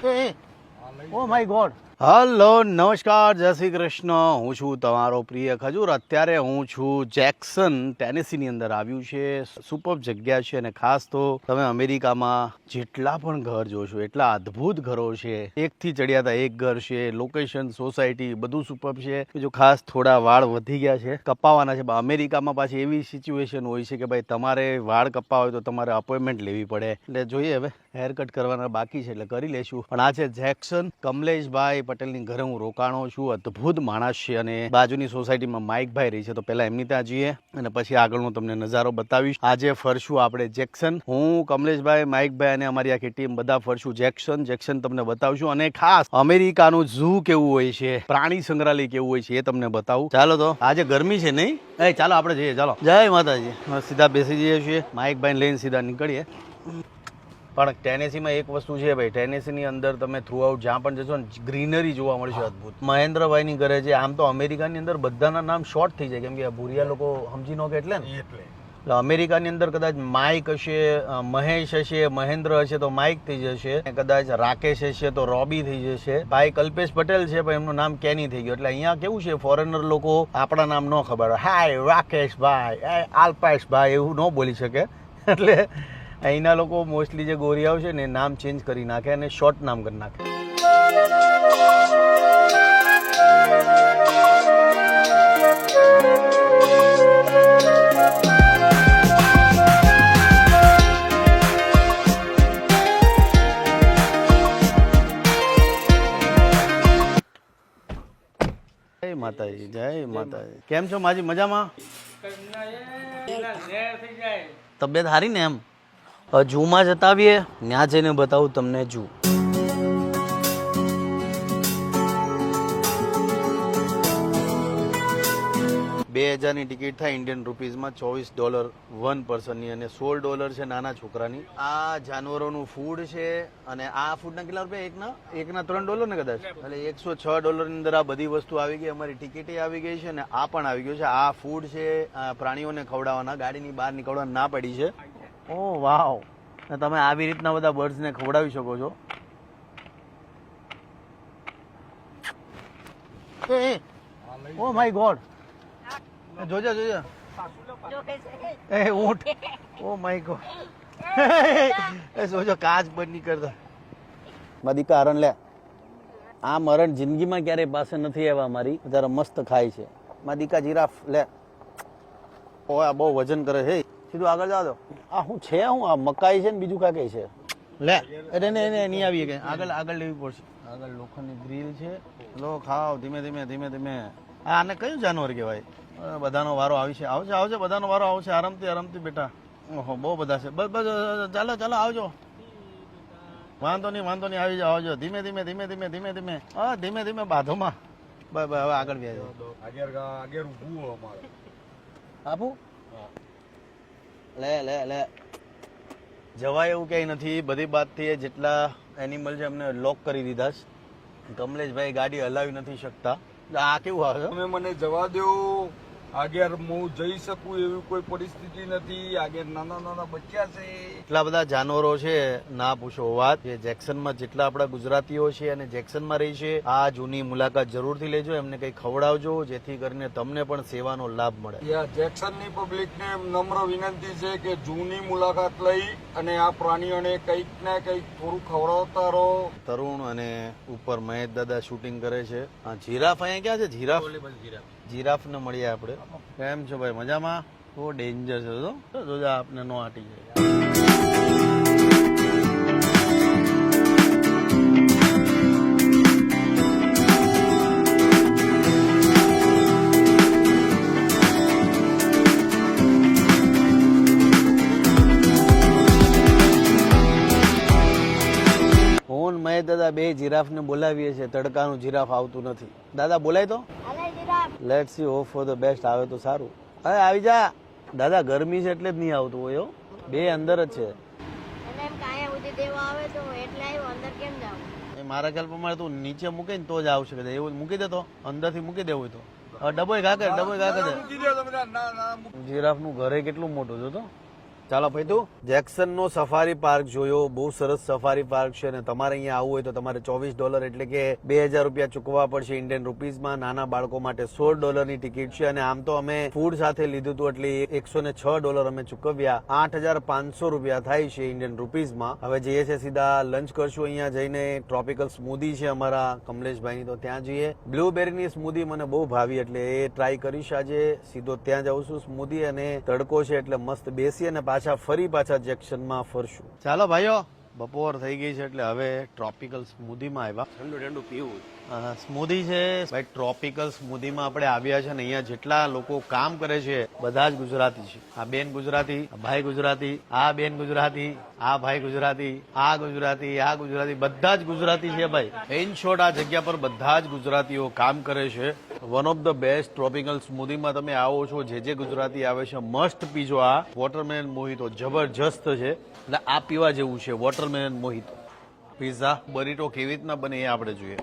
Oh my God. Hello, નમસ્કાર, જય શ્રી કૃષ્ણ. હું છું તમારો પ્રિય ખજૂર. અત્યારે હું છું જેક્સન, ટેનેસીની અંદર આવ્યું છે. સુપર જગ્યા છે અને ખાસ તો તમે અમેરિકામાં જેટલા પણ ઘર જોશો એટલા અદ્ભુત ઘરો છે. એકથી ચડિયાતા એક ઘર છે, લોકેશન, સોસાયટી બધું સુપર છે. જો ખાસ થોડા વાળ વધી ગયા છે, કપાવાના છે. અમેરિકામાં પાછી એવી સિચ્યુએશન હોય છે કે ભાઈ તમારે વાળ કપાવા હોય તો તમારે અપોઇન્ટમેન્ટ લેવી પડે. એટલે જોઈએ હવે હેર કટ કરવાના બાકી છે એટલે કરી લેશું. પણ આ છે જેક્સન, કમલેશભાઈ પટેલની ઘરે હું રોકાણો છું. અદ્ભુત માણસ છે અને બાજુની સોસાયટીમાં માઇકભાઈ રહી છે, તો પહેલા એમની ત્યાં જઈએ અને પછી આગળનો તમને નજારો બતાવીશ. આજે ફરશું આપણે જેક્સન. હું, કમલેશભાઈ, માઇકભાઈ અને અમારી આખી ટીમ બધા ફરશું જેક્સન તમને બતાવશું. અને ખાસ અમેરિકાનું ઝૂ કેવું હોય છે, પ્રાણી સંગ્રહાલય કેવું હોય છે એ તમને બતાવું. ચાલો તો આજે ગરમી છે નહીં, ચાલો આપણે જઈએ. ચાલો, જય માતાજી. સીધા બેસી જઈએ છીએ, માઇકભાઈ લઈને સીધા નીકળીએ. પણ ટેનેસીમાં એક વસ્તુ છે ભાઈ, ટેનેસીની અંદર તમે થ્રુઆઉટ જ્યાં પણ જશો ને ગ્રીનરી જોવા મળશે અદ્ભુત. મહેન્દ્રભાઈની ઘરે છે. આમ તો અમેરિકાની અંદર બધાના નામ શોર્ટ થઈ જાય કેમ કે ભૂરિયા લોકો સમજી નો કે એટલે ને એટલે અમેરિકાની અંદર કદાચ માઇક હશે, મહેશ હશે, મહેન્દ્ર હશે તો માઇક થઈ જશે, કદાચ રાકેશ હશે તો રોબી થઈ જશે. ભાઈ કલ્પેશ પટેલ છે પણ એમનું નામ કેની થઈ ગયું. એટલે અહીંયા કેવું છે, ફોરેનર લોકો આપણા નામ ન ખબર, હાય રાકેશભાઈ, આલ્પેશભાઈ એવું ન બોલી શકે. એટલે અહીંના લોકો મોસ્ટલી જે ગોરિયાઓ છે ને નામ ચેન્જ કરી નાખે અને શોર્ટ નામ કરી નાખે. જય માતાજી, જય માતાજી. કેમ છો માજી? મજામાં? તબિયત સારી ને? એમ જૂમાં જતા આવીએ, ત્યાં જઈને બતાવું તમને જૂ. $2000ની ટિકિટ થાય ઇન્ડિયન રૂપીઝમાં, $24 વન પર્સનની અને $16 છે નાના છોકરાની. આ જાનવરોનું ફૂડ છે અને આ ફૂડના કેટલા રૂપિયા? એકના $3 ને કદાચ. એટલે $106 ની અંદર આ બધી વસ્તુ આવી ગઈ. અમારી ટિકિટ આવી ગઈ છે અને આ પણ આવી ગયું છે. આ ફૂડ છે, પ્રાણીઓને ખવડાવવાના, ગાડીની બહાર નીકળવા ના પડી છે. ઓ વાવ. તમે આવી રીતના બધા બર્ડ્સને ખવડાવી શકો છો. ઓ માય ગોડ, જોજો ઊંટ. ઓ માય ગોડ, જોજો કાચ બંધ નહીં કરતા. માદિકા હરણ લે. આ મરણ જિંદગીમાં ક્યારેય પાસે નથી આવ્યા અમારી. જરા મસ્ત ખાય છે. માદિકા જીરાફ લે. ઓ આ બહુ વજન કરે છે. સીધું આગળ જાવ દો. આ શું છે? હું આ મકાઈ છે ને બીજું કાંઈ છે? લે એટલે નહીં આવીએ કે આગળ લેવી પડશે. આગળ લોખંડની ગ્રીલ છે. લો ખાઓ ધીમે ધીમે. આને કયું જાનવર કહેવાય? બધાનો વારો આવશે બધાનો વારો આવશે. આરામથી બેટા. ઓહો બહુ બધા છે. બસ ચાલો આવજો. વાંધો નહીં આવી જાઓ. આવજો ધીમે ધીમે. હા ધીમે બાધોમાં. બસ હવે આગળ વ્યાજો. આપું લે જવાય એવું ક્યાંય નથી. બધી બાતથી જેટલા એનિમલ છે એમને લોક કરી દીધા છે. કમલેશભાઈ ગાડી હલાવી નથી શકતા. આ કેવું આવે? તમે મને જવા દો. આગળ હું જઈ શકું એવી કોઈ પરિસ્થિતિ નથી. આગળ નાના બચ્ચા છે. એટલા બધા જાનવરો છે ના પૂછો વાત. જેક્સનમાં જેટલા આપણા ગુજરાતીઓ છે અને જેક્સનમાં રહી છે, આ જૂની મુલાકાત જરૂરથી લેજો. એમને કંઈ ખવડાવજો જેથી કરીને તમને પણ સેવાનો લાભ મળે. જેક્સનની પબ્લિકને નમ્ર વિનંતી છે કે જૂની મુલાકાત લઈ અને આ પ્રાણીઓને કંઈક ને કંઈક થોડું ખવડાવતા રહો. તરુણ અને ઉપર મહેશ દાદા શૂટિંગ કરે છે. હા જીરાફ અહીંયા ક્યાં છે? જીરાફ ને મળીએ આપણે. કેમ છો ભાઈ? મજામાં? બહુ ડેન્જર છે જોજો આપને નો આટી જાય. હું મહેશ દાદા બે જીરાફને બોલાવીએ છીએ. તડકાનું જીરાફ આવતું નથી. દાદા બોલાય તો let's see hope for the best. આવે તો સારું. હવે આવી જા દાદા. ગરમી છે એટલે જ નહીં આવતું હોય. બે અંદર જ છે. મારા ખ્યાલ પ્રમાણે તું નીચે મૂકે ને તો જ આવશે. એવું મૂકી દે તો અંદરથી મૂકી દેવું તો ડબોય ઘા કરે. જીરાફ નું ઘરે કેટલું મોટું છે તો ચાલો ભાઈ તું જેક્સન નો સફારી પાર્ક જોયો, બહુ સરસ સફારી પાર્ક છે અને તમારે અહીંયા આવવું હોય તો તમારે $24 એટલે કે $2000 ચૂકવવા પડશે ઇન્ડિયન રૂપીઝમાં. નાના બાળકો માટે $16 ની ટિકિટ છે અને આમ તો અમે ફૂડ સાથે લીધું હતું એટલે $106 અમે ચૂકવ્યા. $8500 થાય છે ઇન્ડિયન રૂપીઝમાં. હવે જઈએ છે સીધા લંચ કરશું અહીંયા જઈને. ટ્રોપિકલ સ્મૂધી છે અમારા કમલેશભાઈની, તો ત્યાં જઈએ. બ્લુબેરીની સ્મૂધી મને બહુ ભાવી એટલે એ ટ્રાય કરીશ આજે. સીધો ત્યાં જાઉં છું સ્મૂધી, અને તડકો છે એટલે મસ્ત બેસી અને પાછા જેક્શનમાં ફરશું. ચાલો ભાઈઓ, બપોર થઈ ગઈ છે એટલે હવે ટ્રોપિકલ સ્મૂધીમાં આવ્યા. ઠંડુ ઠંડુ પીવું. સ્મૂધી છે ભાઈ, ટ્રોપિકલ સ્મૂધીમાં આપણે આવ્યા છે ને અહીંયા જેટલા લોકો કામ કરે છે બધા જ ગુજરાતી છે. આ બેન ગુજરાતી, આ ભાઈ ગુજરાતી, આ બેન ગુજરાતી, આ ભાઈ ગુજરાતી, આ ગુજરાતી, આ ગુજરાતી, બધા જ ગુજરાતી છે ભાઈ. ઇન શોર્ટ આ જગ્યા પર બધા જ ગુજરાતીઓ કામ કરે છે. One of the best tropical સ્મૂધીમાં તમે આવો છો, જે ગુજરાતી આવે છે મસ્ટ પીજો. આ વોટરમેલન મોહિતો જબરજસ્ત છે એટલે આ પીવા જેવું છે. વોટરમેલન મોહિતો. પિઝા બરીટો કેવી રીતના બને એ આપણે જોઈએ.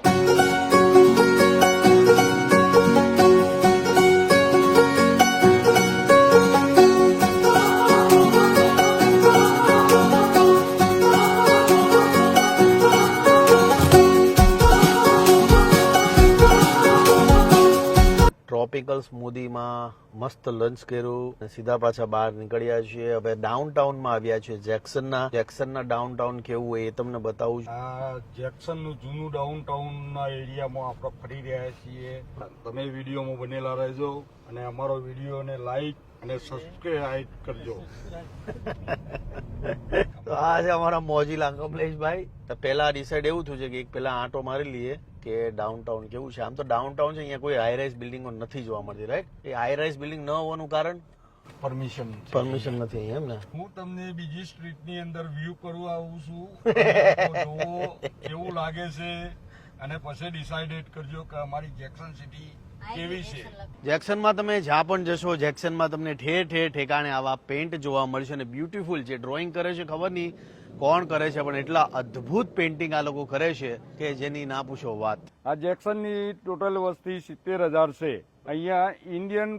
ટ્રોપિકલ સ્મૂધીમાં મસ્ત લંચ કર્યું અને સીધા પાછા બહાર નીકળ્યા છીએ. હવે ડાઉનટાઉનમાં આવ્યા છીએ જેક્સનના ડાઉનટાઉન કેવું હોય એ તમને બતાવું છું. આ જેક્સનનું જૂનું ડાઉનટાઉનના એરિયામાં આપણે ફરી રહ્યા છીએ. તમે વિડીયોમાં બનેલા રહેજો અને અમારો વિડીયોને લાઈક અને સબસ્ક્રાઇબ કરજો. તો આ છે અમારા મોજીલા કમલેશભાઈ. તો પહેલા ડિસાઈડ એવું થયું છે કે એક પહેલા આંટો મારી લઈએ કે ડાઉનટાઉન કેવું છે. આમ તો ડાઉનટાઉન છે, અહીંયા કોઈ હાઈ રાઇઝ બિલ્ડિંગો નથી જોવા મળતી, રાઈટ? એ હાઈ રાઇઝ બિલ્ડિંગ ન હોવાનું કારણ પરમિશન નથી અહીંયા, એમ ને? હું તમને બીજી સ્ટ્રીટની અંદર વ્યૂ કરવા આવું છું. તો જુઓ કેવું લાગે છે અને પછી ડિસાઇડેડ કરજો કે અમારી જેક્સન સિટી કેવી છે. જેક્સનમાં તમે જ્યાં પણ જશો, જેક્સનમાં તમને ઠેર ઠેર ઠેકાણે આવા પેન્ટ જોવા મળશે અને બ્યુટીફુલ. જે ડ્રોઈંગ કરે છે ખબર નહીં કોણ કરે છે, પણ એટલા અદ્ભુત પેઇન્ટિંગ આ લોકો કરે છે કે જેની ના પૂછો વાત. આ જેક્સનની ટોટલ વસ્તી 70,000 છે. અહીંયા ઇન્ડિયન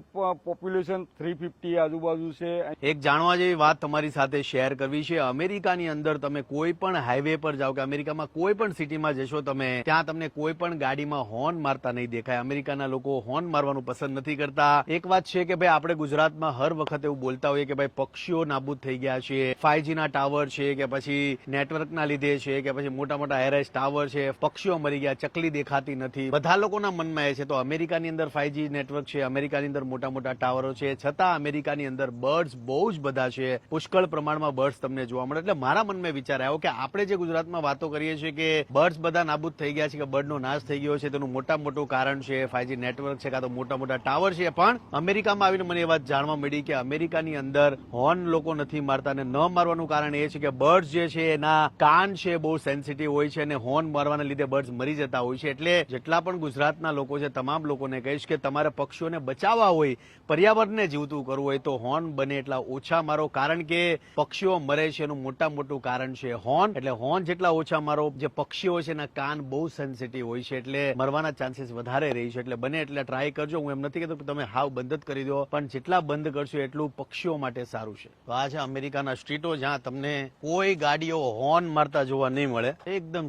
પોપ્યુલેશન 350 આજુબાજુ છે. એક જાણવા જેવી વાત તમારી સાથે શેર કરવી છે. અમેરિકાની અંદર તમે કોઈ પણ હાઈવે પર જાઓ કે અમેરિકામાં કોઈ પણ સિટીમાં જશો તમે, ત્યાં તમને કોઈ પણ ગાડીમાં હોર્ન મારતા નહીં દેખાય. અમેરિકાના લોકો હોર્ન મારવાનું પસંદ નથી કરતા. એક વાત છે કે ભાઈ આપણે ગુજરાતમાં હર વખત એવું બોલતા હોઈએ કે ભાઈ પક્ષીઓ નાબૂદ થઈ ગયા છે, 5G ના ટાવર છે કે પછી નેટવર્કના લીધે છે કે પછી મોટા મોટા હાઈરાઇઝ ટાવર છે, પક્ષીઓ મરી ગયા, ચકલી દેખાતી નથી. બધા લોકોના મનમાં એ છે. તો અમેરિકાની અંદર 5G નેટવર્ક છે, અમેરિકાની અંદર મોટા મોટા ટાવરો છે, છતાં અમેરિકાની અંદર બર્ડ્સ બહુ જ બધા છે. પુષ્કળ પ્રમાણમાં બર્ડ્સ તમને જોવા મળે. એટલે મારા મનમાં વિચાર આવ્યો કે આપણે જે ગુજરાતમાં વાતો કરીએ છીએ કે બર્ડ્સ બધા નાબૂદ થઈ ગયા છે કે બર્ડનો નાશ થઈ ગયો છે, તેનું મોટું કારણ છે 5G નેટવર્ક છે કાં તો મોટા મોટા ટાવર છે. પણ અમેરિકામાં આવીને મને એ વાત જાણવા મળી કે અમેરિકાની અંદર હોર્ન લોકો નથી મારતા, અને ન મારવાનું કારણ એ છે કે બર્ડ્સ જે છે એના કાન છે બહુ સેન્સિટિવ હોય છે અને હોર્ન મારવાના લીધે બર્ડ્સ મરી જતા હોય છે. એટલે જેટલા પણ ગુજરાતના લોકો છે તમામ લોકોને કહીશ કે તમારે પક્ષીઓને બચાવવા હોય, પર્યાવરણને જીવતું કરવું હોય તો હોર્ન બને એટલા ઓછા મારો. કારણ કે પક્ષીઓ મરે છે એનું મોટું કારણ છે હોર્ન. એટલે હોર્ન જેટલા ઓછા મારો. જે પક્ષીઓ છે એના કાન બહુ સેન્સિટિવ હોય છે એટલે મરવાના ચાન્સીસ વધારે રહી છે. એટલે બને એટલે ટ્રાય કરજો. હું એમ નથી કહેતો કે તમે હાવ બંધ જ કરી દો, પણ જેટલા બંધ કરશો એટલું પક્ષીઓ માટે સારું છે. તો આ છે અમેરિકાના સ્ટ્રીટો જ્યાં તમને કોઈ ગાડીઓ હોર્ન મારતા જોવા નહીં મળે. એકદમ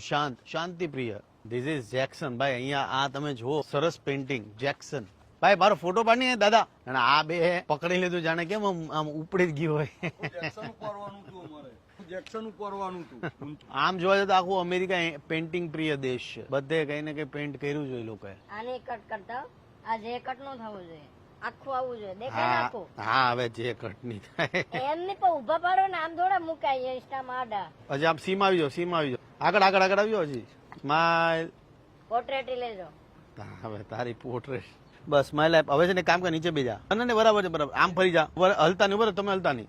શાંતિપ્રિય. ધીસ ઇઝ જેક્સન ભાઈ. અહીંયા આ તમે જુઓ સરસ પેઇન્ટિંગ જેક્સન. ભાઈ મારો ફોટો પાડી દાદા. અને આ બે પકડી લીધું જાણે કેમ આમ ઉપડી જ ગયું હોય. જેક્સન ઉપરવાનું હતું. આમ જોવા જતા આખું અમેરિકા પેઇન્ટિંગ પ્રિય દેશ છે. બધે કઈ ને કઈ પેઇન્ટ કર્યું જોઈએ લોકોએ. આને કટ કરતા આ જે કટ નો થવું જોઈએ, આખું આવવું જોઈએ. દેખાય ને આખું? હા હવે જે કટ નહીં થાય એમને પણ ઉભા પાડો ને આમ થોડા મુકાય ઇન્સ્ટામાં આડા. હજી આમ સીમ આવી જાઓ. આગળ આવ્યો હજી. સ્માઈલ પોર્ટ્રેટ લેજો. હવે તારી પોર્ટ્રેટ બસ સ્માઈલ આપ. હવે છે ને કામ કર, નીચે બેજા. અને બરાબર છે, બરાબર. આમ ફરી જા. હલતા નહીં, બરાબર? તમે હલતા નહીં.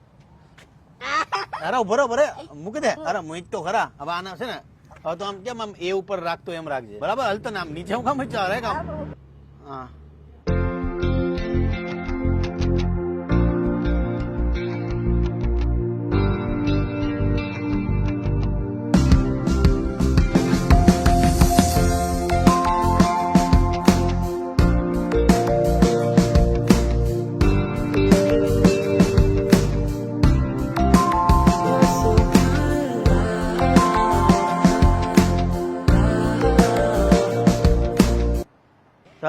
અરે બરોબર મૂકી દે. અરે મૂક તો ખરા. હવે આના છે ને હવે તો આમ કેમ આમ એ ઉપર રાખતો એમ રાખજે, બરાબર? હલતા ને આમ નીચે હું કામ ચાલે કામ. હા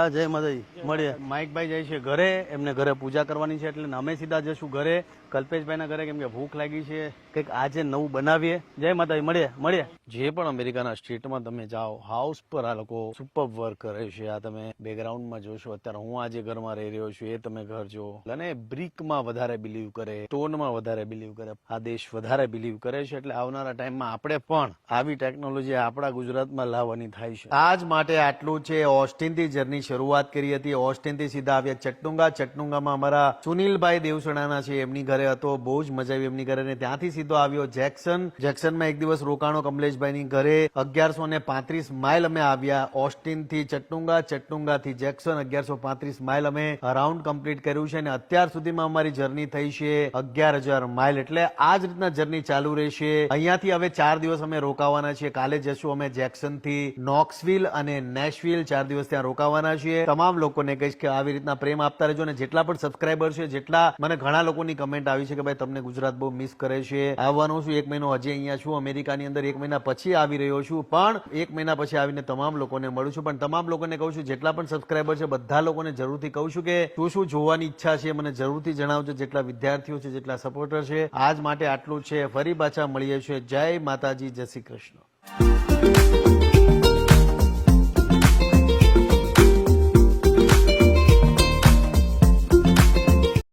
હા જય માતાજી મળીએ. માઇકભાઈ જાય છે ઘરે, એમને ઘરે પૂજા કરવાની છે એટલે અમે સીધા જશું ઘરે કલ્પેશભાઈના ઘરે, કેમ કે ભૂખ લાગી છે, કંઈક આજે નવું બનાવીએ. જય માતાજી, મળીએ. જે પણ અમેરિકાના સ્ટ્રીટમાં તમે જાઓ, હાઉસ પર આ લોકો સુપર વર્ક કરે છે. આ તમે બેકગ્રાઉન્ડમાં જોશો, અત્યારે હું આજે ઘરમાં રહી રહ્યો છું, એ તમે ઘર જો. અને બ્રિકમાં વધારે બિલીવ કરે, સ્ટોનમાં વધારે બિલીવ કરે, આ દેશ વધારે બિલીવ કરે છે. એટલે આવનારા ટાઈમમાં આપણે પણ આવી ટેકનોલોજી આપણા ગુજરાતમાં લાવવાની થાય છે. આજ માટે આટલું છે. ઓસ્ટિનથી જર્ની શરૂઆત કરી હતી. ઓસ્ટિનથી સીધા આવ્યા ચટુંગા. ચટુંગામાં અમારા સુનિલભાઈ દેવસણાના છે, એમની ઘરે હતો, બહુ જ મજા આવી એમની ઘરે. ને ત્યાંથી સીધો આવ્યો જેક્સન. જેક્સનમાં એક દિવસ રોકાણો કમલેશભાઈની ઘરે. 1135 માઇલ અમે આવ્યા ઓસ્ટિનથી ચટુંગા, ચટુંગાથી જેક્સન. 1135 માઇલ અમે રાઉન્ડ કમ્પ્લીટ કર્યું છે અને અત્યાર સુધીમાં અમારી જર્ની થઈ છે 11,000 માઇલ. એટલે આ જ રીતના જર્ની ચાલુ રહેશે. અહીંયાથી હવે 4 દિવસ અમે રોકાવાના છીએ. કાલે જશું અમે જેક્સન થી નોક્સવિલ અને નેશવિલ, 4 દિવસ ત્યાં રોકાવાના છીએ. તમામ લોકોને કહીશ કે આવી રીતના પ્રેમ આપતા રહેજો. અને જેટલા પણ સબસ્ક્રાઈબર છે, જેટલા મને ઘણા લોકોની કમેન્ટ આવી છે કે ભાઈ તમને ગુજરાત બહુ મિસ કરે છે. આવવાનો છું 1 મહિનો હજી અહીંયા છું અમેરિકાની અંદર, 1 મહિના પછી આવી રહ્યો છું, પણ 1 મહિના પછી આવીને તમામ લોકોને મળું છું. પણ તમામ લોકોને કહું છું, જેટલા પણ સબસ્ક્રાઈબર છે બધા લોકોને જરૂરથી કહું છું કે શું શું જોવાની ઈચ્છા છે મને જરૂરથી જણાવજો. જેટલા વિદ્યાર્થીઓ છે, જેટલા સપોર્ટર છે, આજ માટે આટલું છે. ફરી પાછા મળીએ છીએ. જય માતાજી, જય શ્રી કૃષ્ણ.